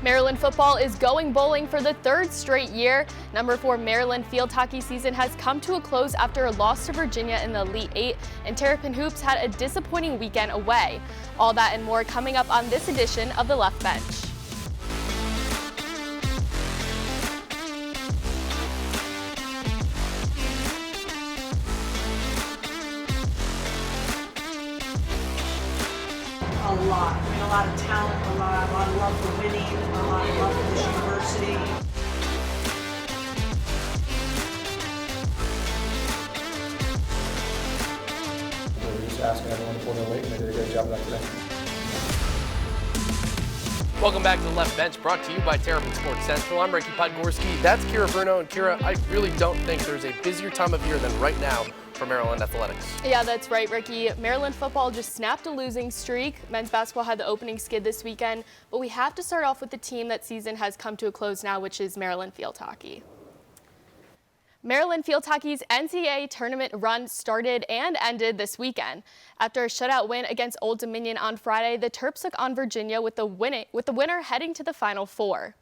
Maryland football is going bowling for the third straight year. Number 4 Maryland field hockey season has come to a close after a loss to Virginia in the Elite Eight, and Terrapin Hoops had a disappointing weekend away. All that and more coming up on this edition of The Left Bench. A lot of talent, a lot of love for winning, a lot of love for this university. We're just asking everyone to pull their weight, and they did a great job of that today. Welcome back to The Left Bench, brought to you by Terrapin Sports Central. I'm Ricky Podgorski. That's Keara, Bruno, and Keara, I really don't think there's a busier time of year than right now for Maryland athletics. Yeah, that's right, Ricky. Maryland football just snapped a losing streak. Men's basketball had the opening skid this weekend, but we have to start off with the team that season has come to a close now, which is Maryland field hockey. Maryland field hockey's NCAA tournament run started and ended this weekend. After a shutout win against Old Dominion on Friday, the Terps took on Virginia with the winner heading to the Final Four.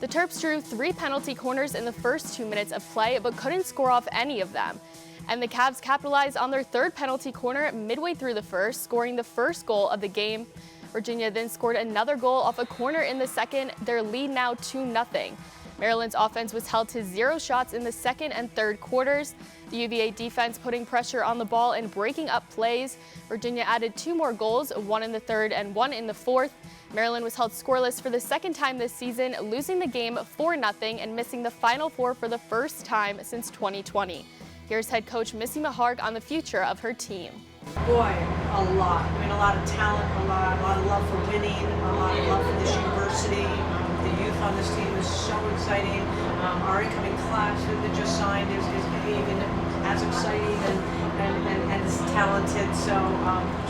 The Terps drew 3 penalty corners in the first 2 minutes of play, but couldn't score off any of them. And the Cavs capitalized on their third penalty corner midway through the first, scoring the first goal of the game. Virginia then scored another goal off a corner in the second, their lead now 2-0. Maryland's offense was held to 0 shots in the second and third quarters. The UVA defense putting pressure on the ball and breaking up plays. Virginia added 2 more goals, 1 in the third and 1 in the fourth. Maryland was held scoreless for the second time this season, losing the game 4-0 and missing the Final Four for the first time since 2020. Here's head coach Missy Maharg on the future of her team. Boy, a lot. A lot of talent, a lot of love for winning, a lot of love for this university. The youth on this team is so exciting. Our incoming class that just signed is even as exciting and as talented. So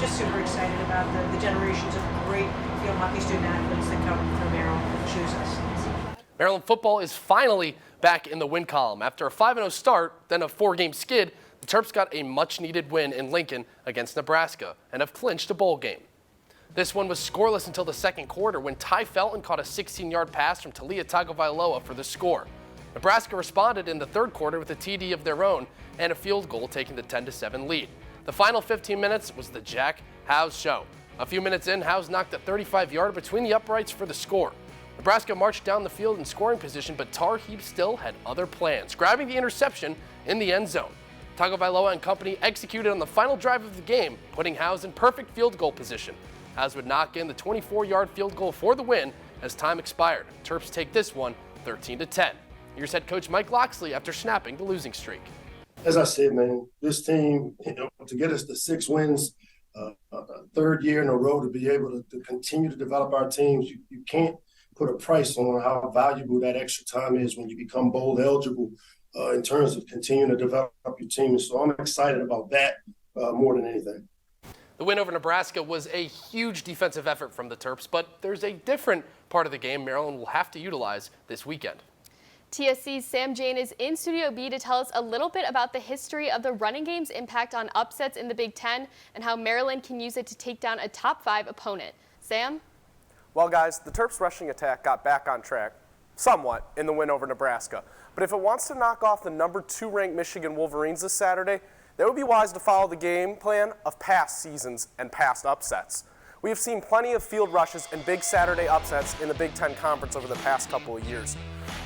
just super excited about the generations of great field hockey student athletes that come from Maryland and choose us. Maryland football is finally back in the win column. After a 5-0 start, then a 4-game skid, the Terps got a much-needed win in Lincoln against Nebraska and have clinched a bowl game. This one was scoreless until the second quarter when Ty Felton caught a 16-yard pass from Talia Tagovailoa for the score. Nebraska responded in the third quarter with a TD of their own and a field goal, taking the 10-7 lead. The final 15 minutes was the Jack Howes show. A few minutes in, Howes knocked a 35-yarder between the uprights for the score. Nebraska marched down the field in scoring position, but Tar Heel still had other plans, grabbing the interception in the end zone. Tagovailoa and company executed on the final drive of the game, putting Howes in perfect field goal position. Howes would knock in the 24-yard field goal for the win as time expired. Terps take this one 13-10. Here's head coach Mike Loxley after snapping the losing streak. As I said, man, this team, to get us to 6 wins, third year in a row, to be able to continue to develop our teams, you can't put a price on how valuable that extra time is when you become bowl eligible in terms of continuing to develop your team. So I'm excited about that more than anything. The win over Nebraska was a huge defensive effort from the Terps, but there's a different part of the game Maryland will have to utilize this weekend. TSC's Sam Jane is in Studio B to tell us a little bit about the history of the running game's impact on upsets in the Big Ten and how Maryland can use it to take down a top 5 opponent. Sam? Well, guys, the Terps' rushing attack got back on track, somewhat, in the win over Nebraska. But if it wants to knock off the number 2 ranked Michigan Wolverines this Saturday, it would be wise to follow the game plan of past seasons and past upsets. We have seen plenty of field rushes and big Saturday upsets in the Big Ten Conference over the past couple of years.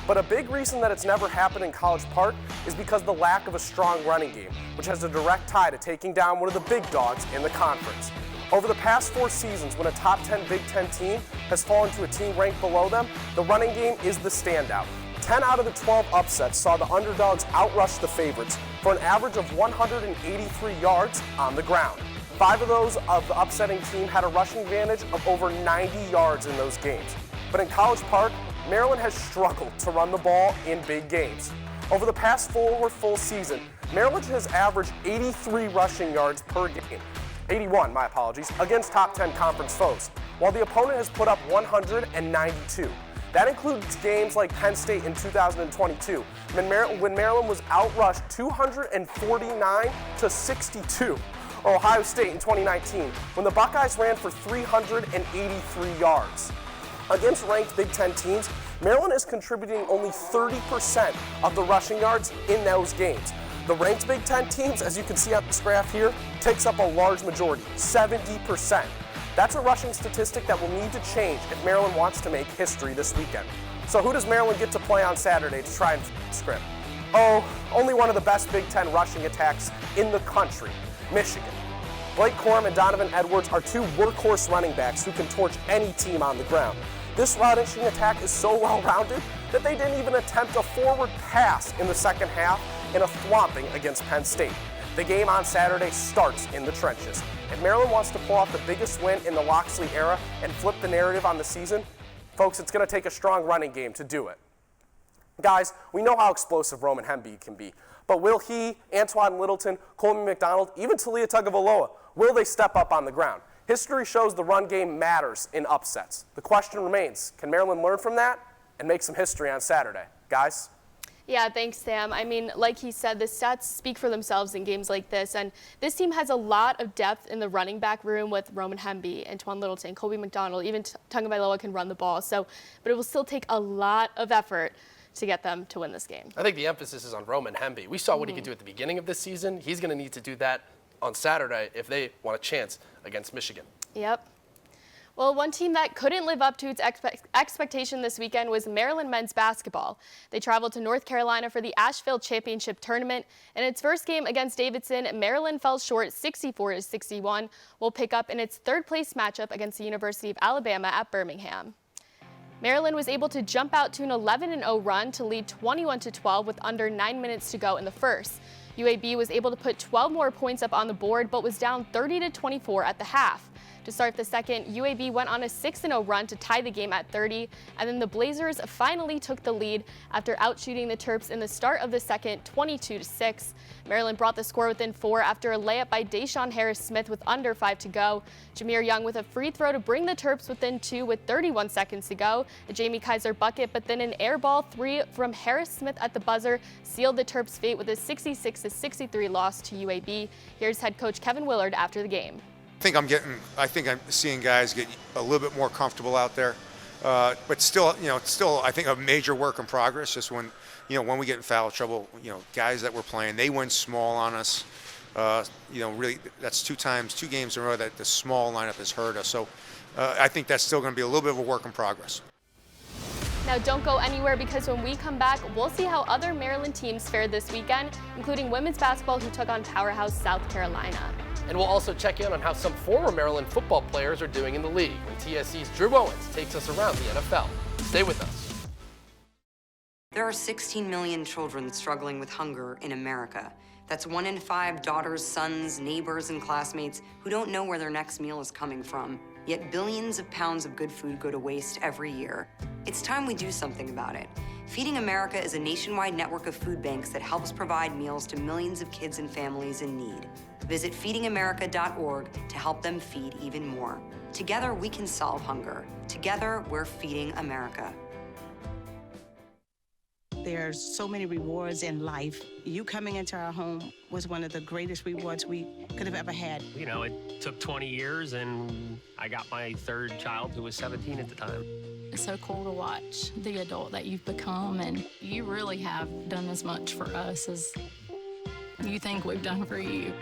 But a big reason that it's never happened in College Park is because of the lack of a strong running game, which has a direct tie to taking down one of the big dogs in the conference. Over the past 4 seasons, when a top 10 Big Ten team has fallen to a team ranked below them, the running game is the standout. 10 out of the 12 upsets saw the underdogs outrush the favorites for an average of 183 yards on the ground. 5 of those of the upsetting team had a rushing advantage of over 90 yards in those games. But in College Park, Maryland has struggled to run the ball in big games. Over the past 4 full season, Maryland has averaged 83 rushing yards per game. 81, my apologies, against top 10 conference foes, while the opponent has put up 192. That includes games like Penn State in 2022, when Maryland was outrushed 249-62, or Ohio State in 2019, when the Buckeyes ran for 383 yards. Against ranked Big Ten teams, Maryland is contributing only 30% of the rushing yards in those games. The ranked Big Ten teams, as you can see on this graph here, takes up a large majority, 70%. That's a rushing statistic that will need to change if Maryland wants to make history this weekend. So who does Maryland get to play on Saturday to try and script? Oh, only one of the best Big Ten rushing attacks in the country, Michigan. Blake Corum and Donovan Edwards are two workhorse running backs who can torch any team on the ground. This rushing attack is so well-rounded that they didn't even attempt a forward pass in the second half in a thwomping against Penn State. The game on Saturday starts in the trenches. If Maryland wants to pull off the biggest win in the Loxley era and flip the narrative on the season, folks, it's going to take a strong running game to do it. Guys, we know how explosive Roman Hemby can be, but will he, Antoine Littleton, Coleman McDonald, even Talia Tagovailoa, will they step up on the ground? History shows the run game matters in upsets. The question remains, can Maryland learn from that and make some history on Saturday? Guys? Yeah, thanks, Sam. I mean, like he said, the stats speak for themselves in games like this, and this team has a lot of depth in the running back room with Roman Hemby, Antoine Littleton, Colby McDonald, even Tagovailoa can run the ball. So, but it will still take a lot of effort to get them to win this game. I think the emphasis is on Roman Hemby. We saw what he could do at the beginning of this season. He's going to need to do that on Saturday if they want a chance against Michigan. Yep. Well, one team that couldn't live up to its expectation this weekend was Maryland men's basketball. They traveled to North Carolina for the Asheville Championship Tournament. In its first game against Davidson, Maryland fell short 64-61. Will pick up in its third-place matchup against the University of Alabama at Birmingham. Maryland was able to jump out to an 11-0 run to lead 21-12 with under 9 minutes to go in the first. UAB was able to put 12 more points up on the board, but was down 30-24 at the half. To start the second, UAB went on a 6-0 run to tie the game at 30, and then the Blazers finally took the lead after outshooting the Terps in the start of the second 22-6. Maryland brought the score within 4 after a layup by Deshaun Harris-Smith with under 5 to go. Jameer Young with a free throw to bring the Terps within 2 with 31 seconds to go. A Jamie Kaiser bucket, but then an air ball 3 from Harris-Smith at the buzzer sealed the Terps' fate with a 66-63 loss to UAB. Here's head coach Kevin Willard after the game. I think I'm seeing guys get a little bit more comfortable out there, but still, I think a major work in progress. Just when we get in foul trouble, guys that we're playing, they win small on us. Really, that's 2 games in a row that the small lineup has hurt us. So I think that's still going to be a little bit of a work in progress. Now don't go anywhere, because when we come back, we'll see how other Maryland teams fared this weekend, including women's basketball who took on powerhouse South Carolina. And we'll also check in on how some former Maryland football players are doing in the league when TSC's Drew Owens takes us around the NFL. Stay with us. There are 16 million children struggling with hunger in America. That's 1 in 5 daughters, sons, neighbors, and classmates who don't know where their next meal is coming from. Yet billions of pounds of good food go to waste every year. It's time we do something about it. Feeding America is a nationwide network of food banks that helps provide meals to millions of kids and families in need. Visit feedingamerica.org to help them feed even more. Together, we can solve hunger. Together, we're feeding America. There's so many rewards in life. You coming into our home was one of the greatest rewards we could have ever had. It took 20 years, and I got my 3rd child, who was 17 at the time. It's so cool to watch the adult that you've become, and you really have done as much for us as you think we've done for you.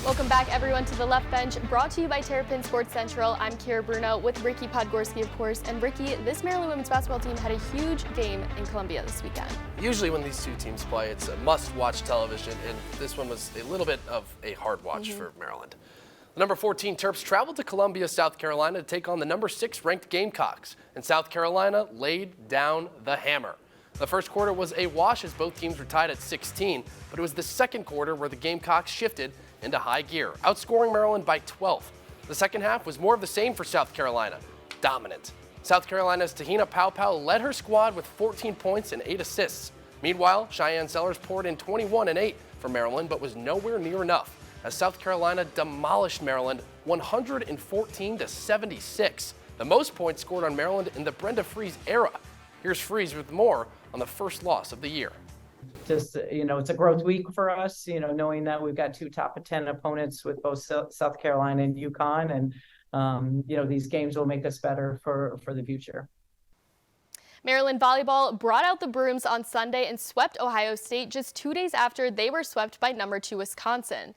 Welcome back, everyone, to the Left Bench, brought to you by Terrapin Sports Central. I'm Keara Bruno with Ricky Podgorski, of course. And Ricky, this Maryland women's basketball team had a huge game in Columbia this weekend. Usually when these two teams play, it's a must-watch television, and this one was a little bit of a hard watch for Maryland. The number 14 Terps traveled to Columbia, South Carolina to take on the number 6 ranked Gamecocks, and South Carolina laid down the hammer. The first quarter was a wash as both teams were tied at 16, but it was the second quarter where the Gamecocks shifted into high gear, outscoring Maryland by 12. The second half was more of the same for South Carolina, dominant. South Carolina's Tahina Paopao led her squad with 14 points and 8 assists. Meanwhile, Cheyenne Sellers poured in 21 and 8 for Maryland, but was nowhere near enough as South Carolina demolished Maryland 114-76, the most points scored on Maryland in the Brenda Freeze era. Here's Freeze with more on the first loss of the year. Just, it's a growth week for us, knowing that we've got 2 top 10 opponents with both South Carolina and UConn. And, these games will make us better for the future. Maryland volleyball brought out the brooms on Sunday and swept Ohio State just 2 days after they were swept by number 2 Wisconsin.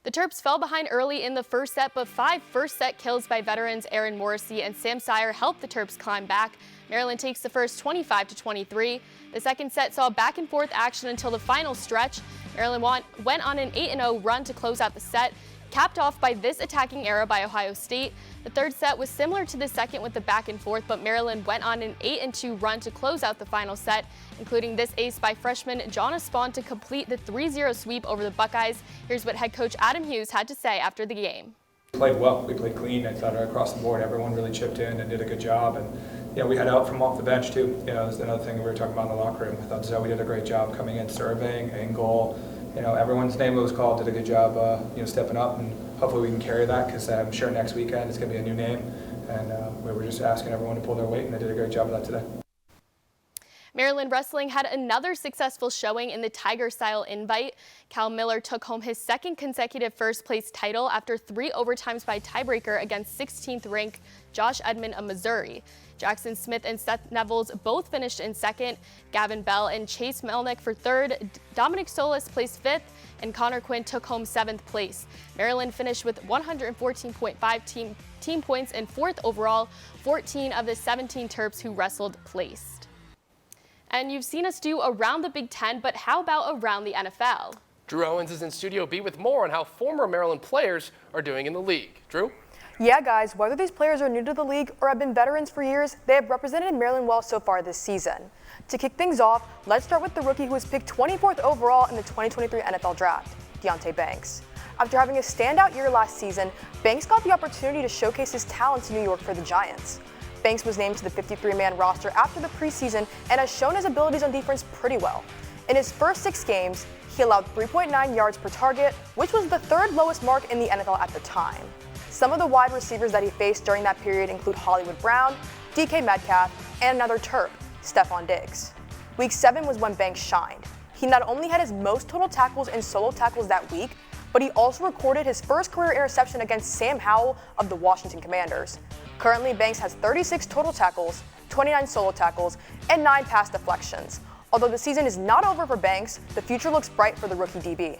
The Terps fell behind early in the first set, but 5 first-set kills by veterans Aaron Morrissey and Sam Sire helped the Terps climb back. Maryland takes the first 25-23. The second set saw back-and-forth action until the final stretch. Maryland went on an 8-0 run to close out the set, capped off by this attacking era by Ohio State. The third set was similar to the second with the back and forth, but Maryland went on an 8-2 run to close out the final set, including this ace by freshman Jonna Spahn to complete the 3-0 sweep over the Buckeyes. Here's what head coach Adam Hughes had to say after the game. We played well. We played clean. I thought across the board, everyone really chipped in and did a good job. And we had out from off the bench too. That's another thing we were talking about in the locker room. I thought Zoe did a great job coming in, serving, in goal. Everyone's name that was called did a good job, stepping up, and hopefully we can carry that because I'm sure next weekend it's going to be a new name. And we were just asking everyone to pull their weight, and they did a great job of that today. Maryland Wrestling had another successful showing in the Tiger-style invite. Cal Miller took home his second consecutive first-place title after 3 overtimes by tiebreaker against 16th-ranked Josh Edmond of Missouri. Jackson Smith and Seth Nevels both finished in second. Gavin Bell and Chase Melnick for third. Dominic Solis placed fifth, and Connor Quinn took home 7th place. Maryland finished with 114.5 team points and 4th overall. 14 of the 17 Terps who wrestled placed. And you've seen us do around the Big Ten, but how about around the NFL? Drew Owens is in Studio B with more on how former Maryland players are doing in the league. Drew? Yeah, guys, whether these players are new to the league or have been veterans for years, they have represented Maryland well so far this season. To kick things off, let's start with the rookie who was picked 24th overall in the 2023 NFL Draft, Deonte Banks. After having a standout year last season, Banks got the opportunity to showcase his talents in New York for the Giants. Banks was named to the 53-man roster after the preseason and has shown his abilities on defense pretty well. In his first 6 games, he allowed 3.9 yards per target, which was the 3rd lowest mark in the NFL at the time. Some of the wide receivers that he faced during that period include Hollywood Brown, DK Metcalf, and another Terp, Stephon Diggs. Week 7 was when Banks shined. He not only had his most total tackles and solo tackles that week, but he also recorded his first career interception against Sam Howell of the Washington Commanders. Currently, Banks has 36 total tackles, 29 solo tackles, and 9 pass deflections. Although the season is not over for Banks, the future looks bright for the rookie DB.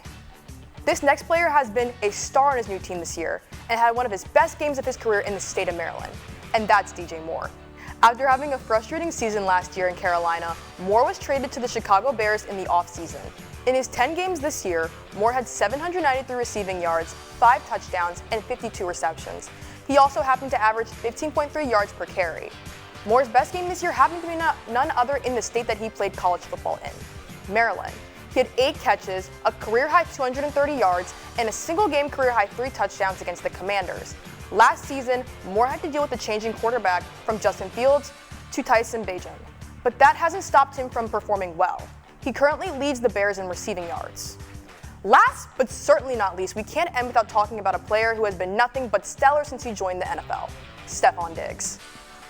This next player has been a star on his new team this year and had one of his best games of his career in the state of Maryland, and that's DJ Moore. After having a frustrating season last year in Carolina, Moore was traded to the Chicago Bears in the offseason. In his 10 games this year, Moore had 793 receiving yards, 5 touchdowns, and 52 receptions. He also happened to average 15.3 yards per carry. Moore's best game this year happened to be none other in the state that he played college football in, Maryland. He had 8 catches, a career-high 230 yards, and a single-game career-high 3 touchdowns against the Commanders. Last season, Moore had to deal with the changing quarterback from Justin Fields to Tyson Bagent, but that hasn't stopped him from performing well. He currently leads the Bears in receiving yards. Last, but certainly not least, we can't end without talking about a player who has been nothing but stellar since he joined the NFL, Stephon Diggs.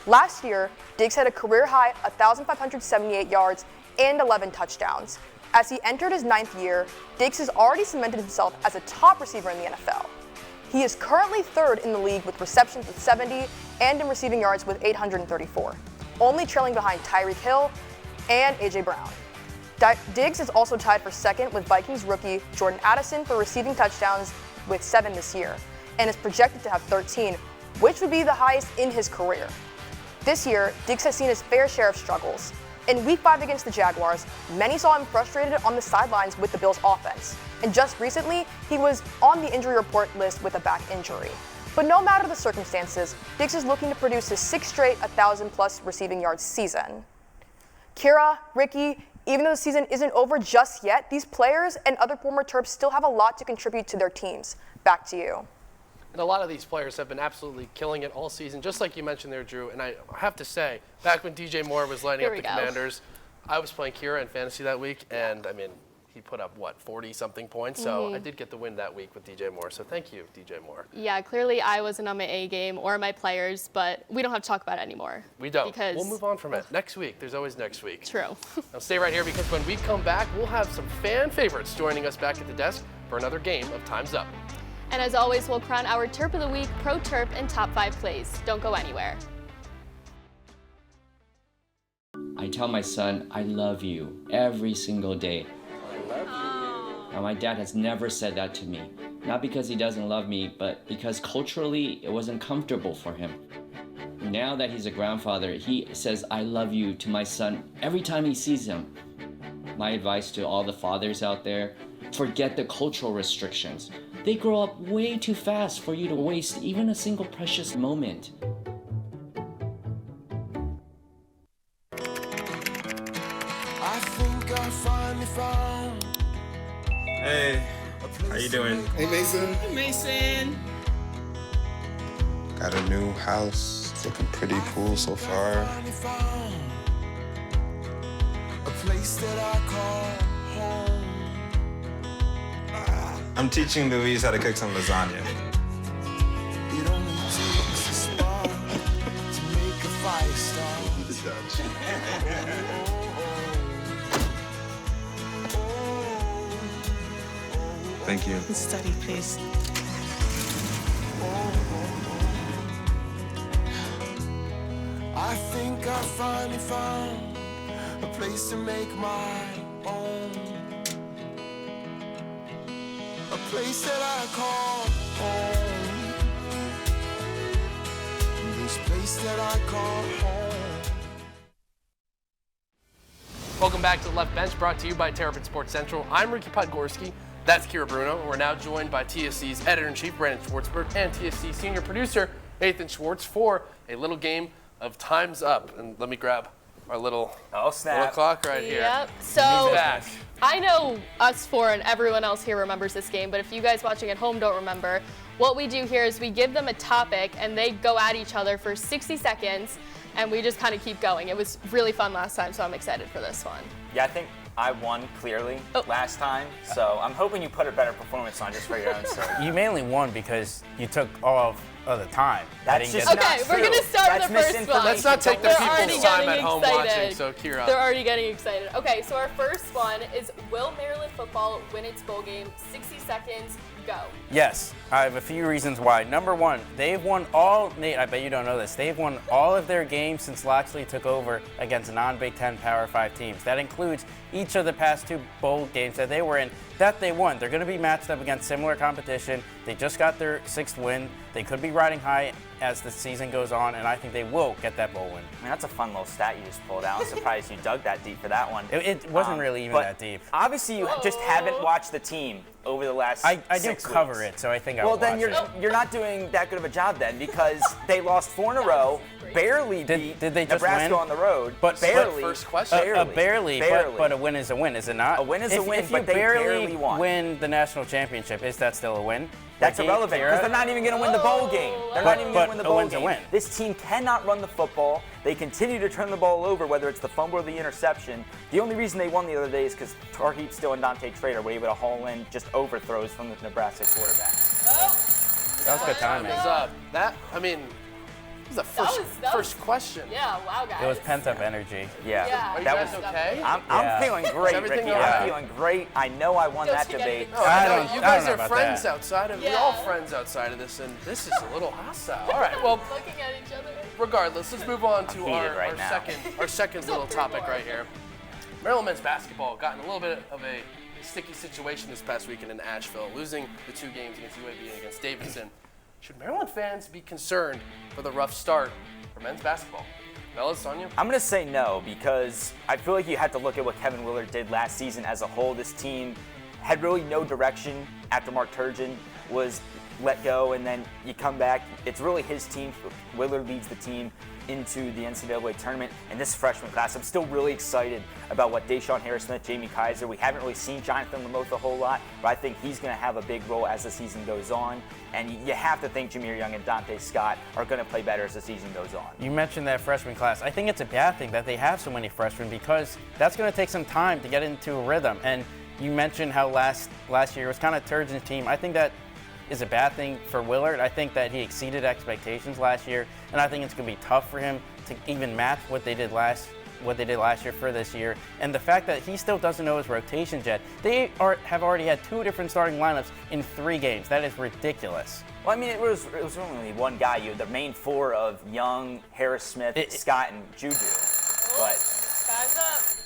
Last year, Diggs had a career-high 1,578 yards and 11 touchdowns. As he entered his 9th year, Diggs has already cemented himself as a top receiver in the NFL. He is currently 3rd in the league with receptions with 70 and in receiving yards with 834, only trailing behind Tyreek Hill and A.J. Brown. Diggs is also tied for 2nd with Vikings rookie Jordan Addison for receiving touchdowns with 7 this year, and is projected to have 13, which would be the highest in his career. This year, Diggs has seen his fair share of struggles. In Week 5 against the Jaguars, many saw him frustrated on the sidelines with the Bills' offense, and just recently, he was on the injury report list with a back injury. But no matter the circumstances, Diggs is looking to produce his 6th straight 1,000-plus receiving yards season. Keara, Ricky, even though the season isn't over just yet, these players and other former Terps still have a lot to contribute to their teams. Back to you. And a lot of these players have been absolutely killing it all season, just like you mentioned there, Drew. And I have to say, back when DJ Moore was lighting up the Commanders, I was playing Keara in fantasy that week, and I mean, he put up, 40-something points? So I did get the win that week with DJ Moore. So thank you, DJ Moore. Yeah, clearly I wasn't on my A game or my players, but we don't have to talk about it anymore. We don't. Because we'll move on from it. Next week. There's always next week. True. Now stay right here because when we come back, we'll have some fan favorites joining us back at the desk for another game of Time's Up. And as always, we'll crown our Terp of the Week, Pro Terp, and Top 5 plays. Don't go anywhere. I tell my son, I love you every single day. I love you. Now, my dad has never said that to me. Not because he doesn't love me, but because culturally it wasn't comfortable for him. Now that he's a grandfather, he says, I love you to my son every time he sees him. My advice to all the fathers out there, forget the cultural restrictions. They grow up way too fast for you to waste even a single precious moment. I think I finally found. Hey, how you doing? Hey, Mason. Hey, Mason. Got a new house. It's looking pretty cool so far. A place that I call home. I'm teaching Louise how to cook some lasagna. It only takes a spark to make a fire start. Thank you. Study, please. I think I finally found a place to make my own. A place that I call home. This place that I call home. Welcome back to the Left Bench, brought to you by Terrapin Sports Central. I'm Ricky Podgorski. That's Keara Bruno. We're now joined by TSC's editor-in-chief, Brandon Schwartzberg, and TSC senior producer, Nathan Schwartz, for a little game of Time's Up. And let me grab our little clock right here. Yep. So I know us four and everyone else here remembers this game, but if you guys watching at home don't remember, what we do here is we give them a topic and they go at each other for 60 seconds and we just kind of keep going. It was really fun last time, so I'm excited for this one. Yeah, I think I won clearly last time, so I'm hoping you put a better performance on just for your own sake. You mainly won because you took all of the time. That's just okay, we're going to start with the first one. Let's not take the people's time at home watching, so Keara. They're already getting excited. Okay, so our first one is, will Maryland football win its bowl game? 60 seconds, go. Yes, I have a few reasons why. Number one, they've won all, Nate, I bet you don't know this, they've won all of their games since Loxley took over against non-Big Ten Power 5 teams. That includes each of the past two bowl games that they were in that they won. They're going to be matched up against similar competition. They just got their 6th win. They could be riding high as the season goes on, and I think they will get that bowl win. I mean, that's a fun little stat you just pulled out. I'm surprised you dug that deep for that one. It wasn't really even that deep. Obviously, you just haven't watched the team over the last I do 6 cover weeks. it, so I think Well, then you're not doing that good of a job then, because they lost 4 in a row, barely beat did they just Nebraska win? on the road. But barely. First question. Barely. But a win is a win, is it not? A win is a win, if but they barely won. win the national championship, is that still a win? That's irrelevant because they're not even going to win the bowl game. They're not even going to win the bowl game. A win. This team cannot run the football. They continue to turn the ball over, whether it's the fumble or the interception. The only reason they won the other day is because Tarheat still and Dante Trader were able to haul in just overthrows from the Nebraska quarterback. That was good timing. That was the first question. Yeah, wow, guys. It was pent-up energy. Yeah. Are you guys okay? I'm feeling great, everything Ricky. okay? I'm feeling great. I know I won that debate. You guys are friends outside of. We're all friends outside of this, and this is a little hostile. All right, well, looking at each other. Regardless, let's move on to right our second little topic right here. Maryland men's basketball got in a little bit of a sticky situation this past weekend in Asheville, losing the 2 games against UAB and against Davidson. Should Maryland fans be concerned for the rough start for men's basketball? Fellas, on you? I'm going to say no, because I feel like you had to look at what Kevin Willard did last season as a whole. This team had really no direction after Mark Turgeon was let go, and then you come back. It's really his team. Willard leads the team. into the NCAA tournament. And this freshman class, I'm still really excited about what Deshaun Harris-Smith, Jamie Kaiser. We haven't really seen Jonathan Lamoth a whole lot, but I think he's going to have a big role as the season goes on. And you have to think Jameer Young and Dante Scott are going to play better as the season goes on. You mentioned that freshman class. I think it's a bad thing that they have so many freshmen because that's going to take some time to get into a rhythm. And you mentioned how last year was kind of Turgeon's team. I think that is a bad thing for Willard. I think that he exceeded expectations last year, and I think it's going to be tough for him to even match what they did last year for this year. And the fact that he still doesn't know his rotations yet. They have already had 2 different starting lineups in 3 games. That is ridiculous. Well, I mean, it was only one guy. You had the main 4 of Young, Harris-Smith, Scott, and Juju. But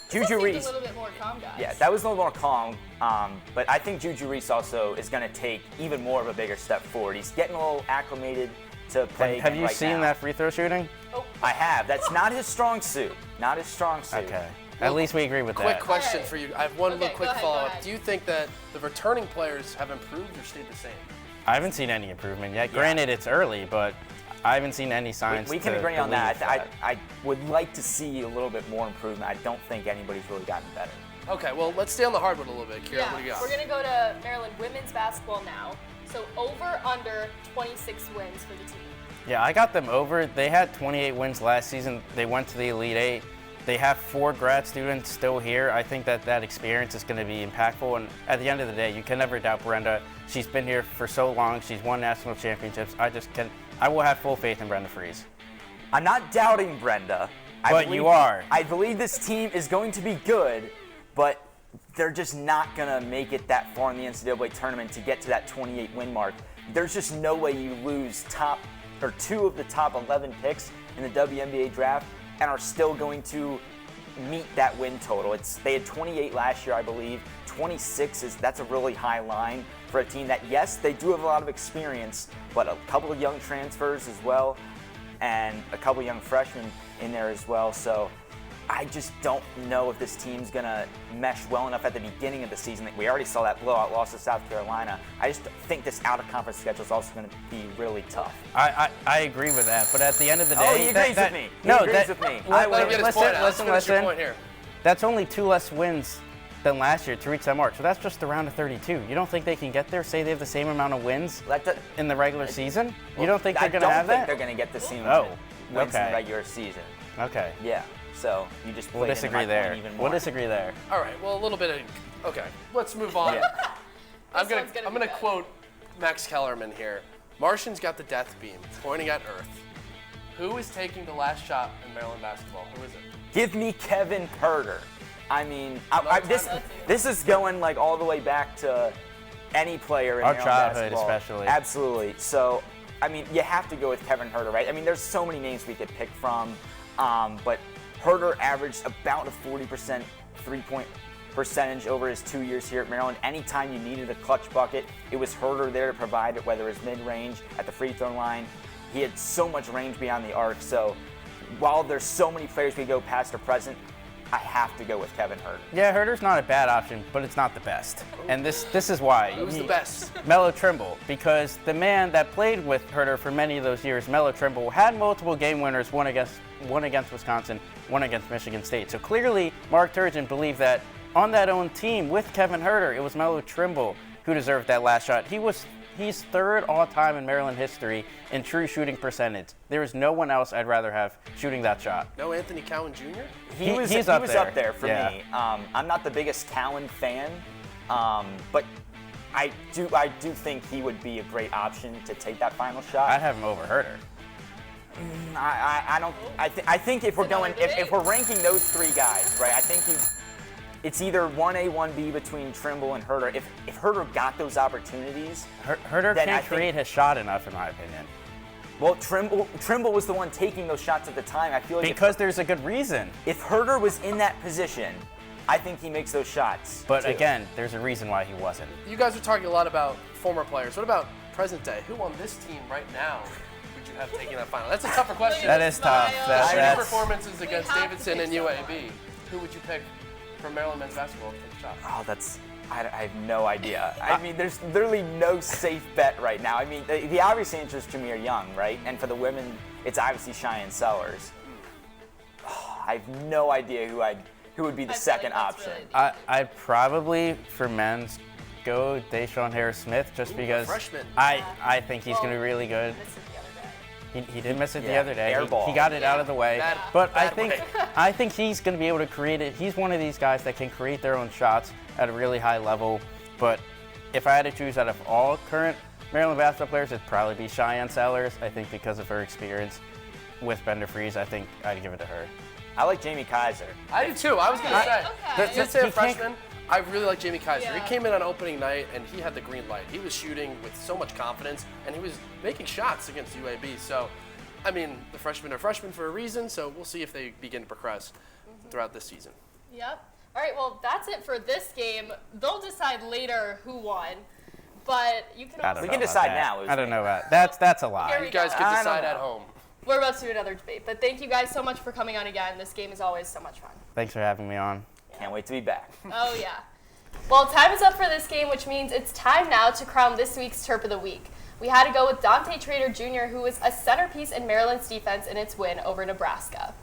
Juju Reese, a little bit more calm, guys. Yeah, that was a little more calm. But I think Juju Reese also is going to take even more of a bigger step forward. He's getting a little acclimated to play. Have you seen that free throw shooting? Oh. I have. That's not his strong suit. Not his strong suit. Okay. At least we agree with that. Quick question for you. I have one little quick go ahead. follow-up. Do you think that the returning players have improved or stayed the same? I haven't seen any improvement yet. Granted, it's early, but I haven't seen any signs. We can agree on that. I would like to see a little bit more improvement. I don't think anybody's really gotten better. Okay, well, let's stay on the hardwood a little bit. Keara, what do you got? We're going to go to Maryland women's basketball now. So over, under 26 wins for the team. Yeah, I got them over. They had 28 wins last season. They went to the Elite Eight. They have 4 grad students still here. I think that experience is going to be impactful. And at the end of the day, you can never doubt Brenda. She's been here for so long. She's won national championships. I will have full faith in Brenda Fries. I'm not doubting Brenda. But you are. I believe this team is going to be good, but they're just not going to make it that far in the NCAA tournament to get to that 28 win mark. There's just no way you lose 2 of the top 11 picks in the WNBA draft and are still going to meet that win total. They had 28 last year, I believe. 26 that's a really high line for a team that, yes, they do have a lot of experience, but a couple of young transfers as well, and a couple of young freshmen in there as well. So I just don't know if this team's gonna mesh well enough at the beginning of the season. We already saw that blowout loss to South Carolina. I just think this out-of-conference schedule is also gonna be really tough. I agree with that, but at the end of the day, he agrees with me. No, he agrees with me. Listen. That's only 2 less wins than last year to reach that mark. So that's just around a 32. You don't think they can get there? Say they have the same amount of wins in the regular season? You don't think they're going to have that? I don't think they're going to get the same wins in the regular season. Okay. Yeah. So you just we'll disagree there. We'll disagree there. All right. Well, a little bit of okay. Let's move on. Yeah. I'm gonna quote Max Kellerman here. Martians got the death beam pointing at Earth. Who is taking the last shot in Maryland basketball? Who is it? Give me Kevin Herter. I mean, this is going like all the way back to any player in our Maryland childhood, basketball. especially. Absolutely. So, I mean, you have to go with Kevin Herter, right? I mean, there's so many names we could pick from, but Herter averaged about a 40% three-point percentage over his 2 years here at Maryland. Anytime you needed a clutch bucket, it was Herter there to provide it, whether it's mid-range, at the free throw line. He had so much range beyond the arc. So while there's so many players we go past or present, I have to go with Kevin Herter. Yeah, Herter's not a bad option, but it's not the best. And this is why. Who's the best? Melo Trimble, because the man that played with Herter for many of those years, Melo Trimble, had multiple game winners, one against Wisconsin, one against Michigan State. So clearly, Mark Turgeon believed that on that own team with Kevin Herter, it was Melo Trimble who deserved that last shot. He's third all-time in Maryland history in true shooting percentage. There is no one else I'd rather have shooting that shot. No Anthony Cowan Jr.? He was up there for me. I'm not the biggest Cowan fan, but I do think he would be a great option to take that final shot. I'd have him over Herter. I think if we're ranking those 3 guys, right? I think it's either 1A, 1B between Trimble and Herter. If Herter got those opportunities, Herter can't create his shot enough, in my opinion. Well, Trimble was the one taking those shots at the time. I feel like because there's a good reason. If Herter was in that position, I think he makes those shots. But too. Again, there's a reason why he wasn't. You guys are talking a lot about former players. What about present day? Who on this team right now would you have taken that final? That's a tougher question. That is tough. That's performances against Davidson and UAB. Who would you pick from Maryland men's basketball to take the shot? Oh, I have no idea. I mean, there's literally no safe bet right now. I mean, the obvious answer is Jameer Young, right? And for the women it's obviously Cheyenne Sellers. I have no idea who would be the second option. Really I'd probably, for men's, go Deshaun Harris-Smith just because freshman. I think he's going to be really good. He did miss it the other day. He got it out of the way. But I think he's going to be able to create it. He's one of these guys that can create their own shots at a really high level. But if I had to choose out of all current Maryland basketball players, it'd probably be Cheyenne Sellers. I think because of her experience with Bender Freeze, I think I'd give it to her. I like Jamie Kaiser. I do too. I was going to say. Okay. Since they're freshmen, I really like Jamie Kaiser. He came in on opening night and he had the green light. He was shooting with so much confidence and he was making shots against UAB. So, I mean, the freshmen are freshmen for a reason, so we'll see if they begin to progress throughout this season. Yep. All right, well, that's it for this game. They'll decide later who won, but you can also... We can decide now. I don't know about that. That's a lie. You guys can decide at home. We're about to do another debate, but thank you guys so much for coming on again. This game is always so much fun. Thanks for having me on. Can't wait to be back. Oh, yeah. Well, time is up for this game, which means it's time now to crown this week's Terp of the Week. We had to go with Dante Trader Jr., who was a centerpiece in Maryland's defense in its win over Nebraska.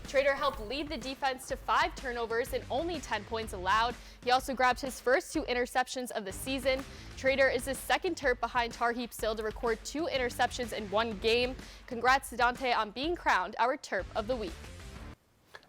Trader helped lead the defense to 5 turnovers and only 10 points allowed. He also grabbed his first 2 interceptions of the season. Trader is the second Terp behind Tar Heap still to record 2 interceptions in 1 game. Congrats to Dante on being crowned our Terp of the Week.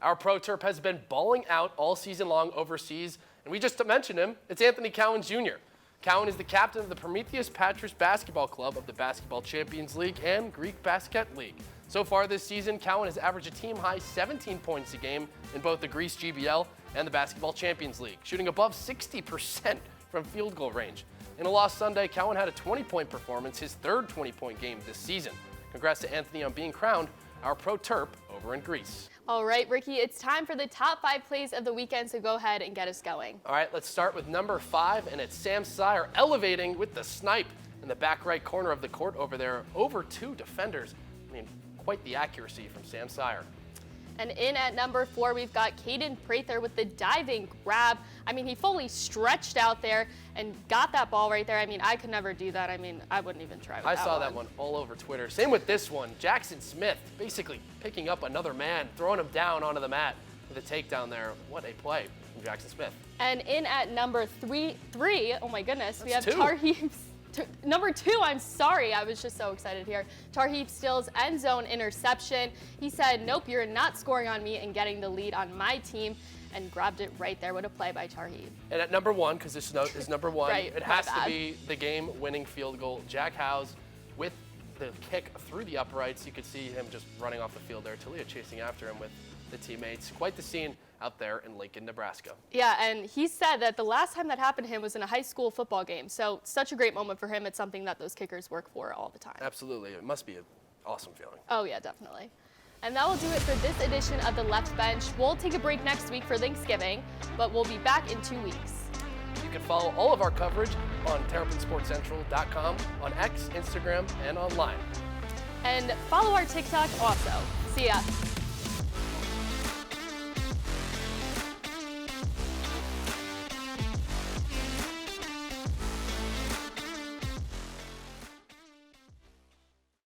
Our pro Terp has been balling out all season long overseas, and we just mentioned him. It's Anthony Cowan Jr. Cowan is the captain of the Prometheus Patras Basketball Club of the Basketball Champions League and Greek Basket League. So far this season, Cowan has averaged a team-high 17 points a game in both the Greece GBL and the Basketball Champions League, shooting above 60% from field goal range. In a loss Sunday, Cowan had a 20-point performance, his third 20-point game this season. Congrats to Anthony on being crowned our pro Terp over in Greece. All right, Ricky, it's time for the top 5 plays of the weekend, so go ahead and get us going. All right, let's start with number 5, and it's Sam Sire elevating with the snipe in the back right corner of the court over there, over 2 defenders. I mean, quite the accuracy from Sam Sire. And in at number 4, we've got Caden Prather with the diving grab. I mean, he fully stretched out there and got that ball right there. I mean, I could never do that. I mean, I wouldn't even try with I saw that one all over Twitter. Same with this one. Jackson Smith basically picking up another man, throwing him down onto the mat with a takedown there. What a play from Jackson Smith. And in at number 3, oh my goodness, we have 2. Tar Heaps. Number 2, I'm sorry, I was just so excited here. Tar Heap Steele's end zone interception. He said, nope, you're not scoring on me and getting the lead on my team, and grabbed it right there with a play by Tar Heap. And at number 1, because this note is number 1, right, it has to be the game-winning field goal. Jack Howes with the kick through the uprights. You could see him just running off the field there. Talia chasing after him with the teammates. Quite the scene out there in Lincoln, Nebraska. Yeah, and he said that the last time that happened to him was in a high school football game. So such a great moment for him. It's something that those kickers work for all the time. Absolutely. It must be an awesome feeling. Oh, yeah, definitely. And that will do it for this edition of The Left Bench. We'll take a break next week for Thanksgiving, but we'll be back in 2 weeks. You can follow all of our coverage on TerrapinSportsCentral.com, on X, Instagram, and online. And follow our TikTok also. See ya.